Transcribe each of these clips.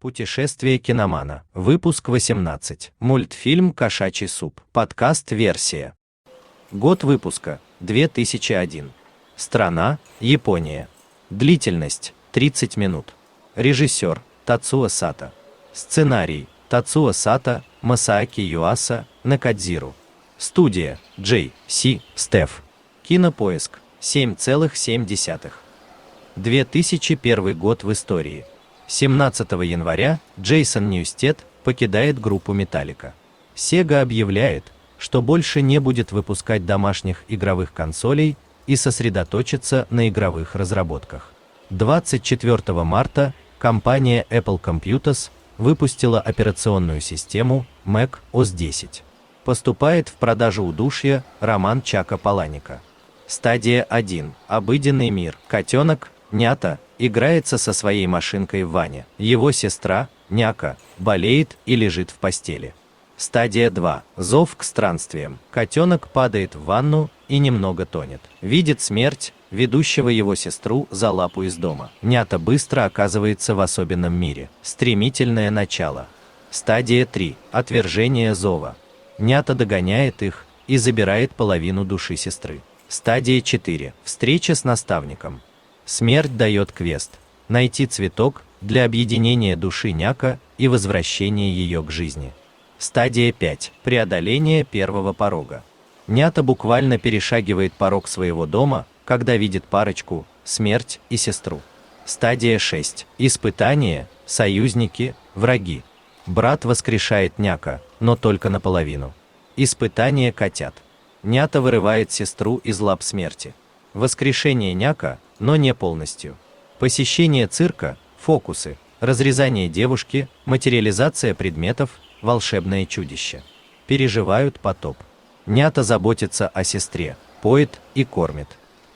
Путешествие киномана. Выпуск 18. Мультфильм «Кошачий суп». Подкаст-версия. Год выпуска. 2001. Страна. Япония. Длительность. 30 минут. Режиссер. Тацуо Сато. Сценарий. Тацуо Сато, Масааки Юаса, Накадзиру. Студия. J.C. Стеф. Кинопоиск. 7,7. 2001 год в истории. 17 января Джейсон Ньюстед покидает группу Metallica. Sega объявляет, что больше не будет выпускать домашних игровых консолей и сосредоточится на игровых разработках. 24 марта компания Apple Computers выпустила операционную систему Mac OS X. Поступает в продажу удушья роман Чака Паланика. Стадия 1. Обыденный мир. Котенок Нята играется со своей машинкой в ванне. Его сестра, Няка, болеет и лежит в постели. Стадия 2. Зов к странствиям. Котенок падает в ванну и немного тонет. Видит смерть, ведущего его сестру за лапу из дома. Нята быстро оказывается в особенном мире. Стремительное начало. Стадия 3. Отвержение зова. Нята догоняет их и забирает половину души сестры. Стадия 4. Встреча с наставником. Смерть дает квест. Найти цветок для объединения души Няка и возвращения ее к жизни. Стадия 5. Преодоление первого порога. Нята буквально перешагивает порог своего дома, когда видит парочку, смерть и сестру. Стадия 6. Испытание, союзники, враги. Брат воскрешает Няка, но только наполовину. Испытание котят. Нята вырывает сестру из лап смерти. Воскрешение Няка, но не полностью. Посещение цирка, фокусы, разрезание девушки, материализация предметов, волшебное чудище. Переживают потоп. Нята заботится о сестре, поет и кормит.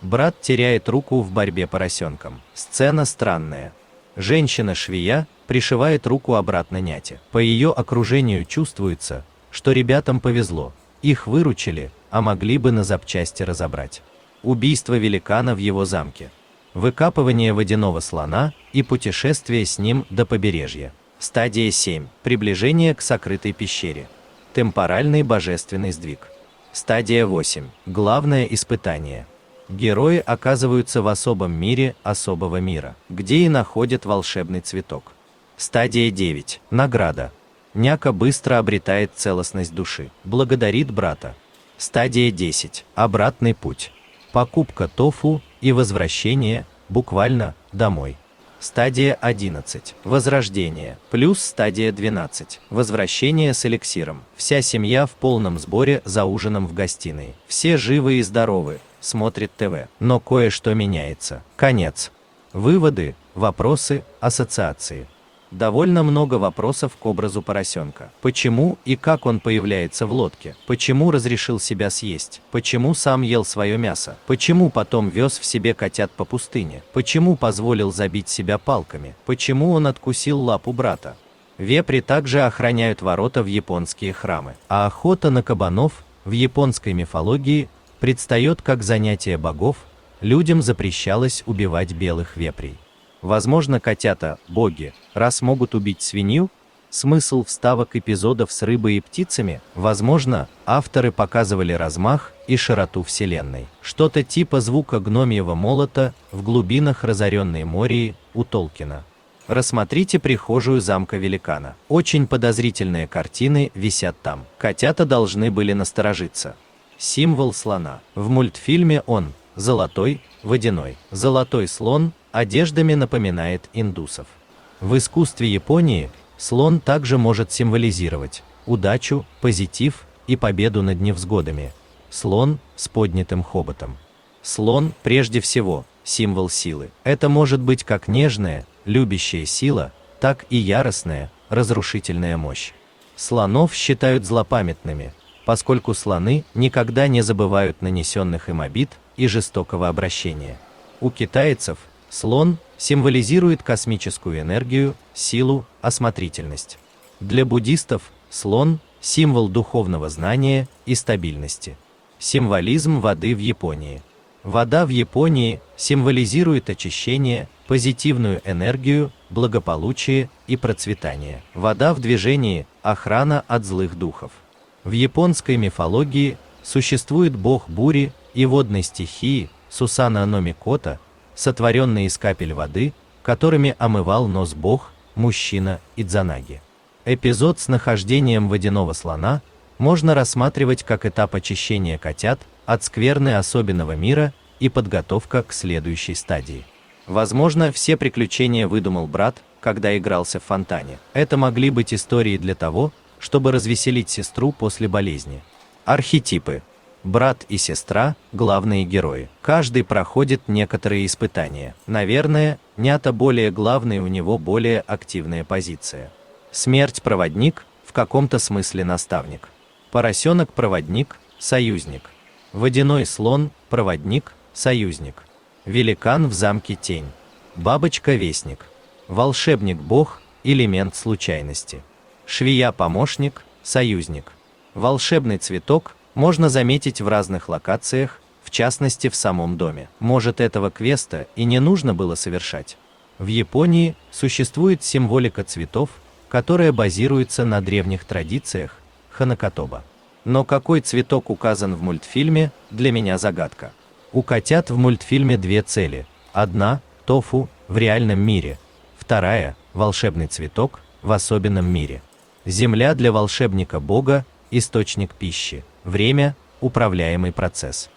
Брат теряет руку в борьбе поросенком. Сцена странная. Женщина-швея пришивает руку обратно Няте. По ее окружению чувствуется, что ребятам повезло. Их выручили, а могли бы на запчасти разобрать. Убийство великана в его замке. Выкапывание водяного слона и путешествие с ним до побережья. Стадия 7. Приближение к сокрытой пещере. Темпоральный божественный сдвиг. Стадия 8. Главное испытание. Герои оказываются в особом мире особого мира, где и находят волшебный цветок. Стадия 9. Награда. Няка быстро обретает целостность души, благодарит брата. Стадия 10. Обратный путь. Покупка тофу и возвращение, буквально, домой. Стадия 11. Возрождение. Плюс стадия 12. Возвращение с эликсиром. Вся семья в полном сборе за ужином в гостиной. Все живы и здоровы, смотрят ТВ. Но кое-что меняется. Конец. Выводы, вопросы, ассоциации. Довольно много вопросов к образу поросенка. Почему и как он появляется в лодке? Почему разрешил себя съесть? Почему сам ел свое мясо? Почему потом вез в себе котят по пустыне? Почему позволил забить себя палками? Почему он откусил лапу брата? Вепри также охраняют ворота в японские храмы, а охота на кабанов в японской мифологии предстает как занятие богов, людям запрещалось убивать белых вепрей. Возможно, котята – боги, раз могут убить свинью? Смысл вставок эпизодов с рыбой и птицами? Возможно, авторы показывали размах и широту вселенной. Что-то типа звука гномьего молота в глубинах разоренной Мории у Толкина. Рассмотрите прихожую замка великана. Очень подозрительные картины висят там. Котята должны были насторожиться. Символ слона. В мультфильме он – золотой, водяной. Золотой слон одеждами напоминает индусов. В искусстве Японии слон также может символизировать удачу, позитив и победу над невзгодами. Слон с поднятым хоботом. Слон, прежде всего, символ силы. Это может быть как нежная, любящая сила, так и яростная, разрушительная мощь. Слонов считают злопамятными, поскольку слоны никогда не забывают нанесенных им обид и жестокого обращения. У китайцев слон символизирует космическую энергию, силу, осмотрительность. Для буддистов слон – символ духовного знания и стабильности. Символизм воды в Японии. Вода в Японии символизирует очищение, позитивную энергию благополучие и процветание. Вода в движении – охрана от злых духов. В японской мифологии существует бог бури и водной стихии Сусана но Микото, сотворенный из капель воды, которыми омывал нос бог, мужчина Идзанаги. Эпизод с нахождением водяного слона можно рассматривать как этап очищения котят от скверны особенного мира и подготовка к следующей стадии. Возможно, все приключения выдумал брат, когда игрался в фонтане. Это могли быть истории для того, чтобы развеселить сестру после болезни. Архетипы. Брат и сестра – главные герои. Каждый проходит некоторые испытания. Наверное, Нята более главный, у него более активная позиция. Смерть-проводник – в каком-то смысле наставник. Поросенок-проводник – союзник. Водяной слон – проводник, союзник. Великан в замке тень. Бабочка-вестник. Волшебник-бог – элемент случайности. Швея-помощник – союзник. Волшебный цветок можно заметить в разных локациях, в частности в самом доме. Может, этого квеста и не нужно было совершать. В Японии существует символика цветов, которая базируется на древних традициях ханакатоба. Но какой цветок указан в мультфильме, для меня загадка. У котят в мультфильме две цели. Одна – тофу в реальном мире. Вторая – волшебный цветок в особенном мире. Земля для волшебника бога – источник пищи. Время – управляемый процесс.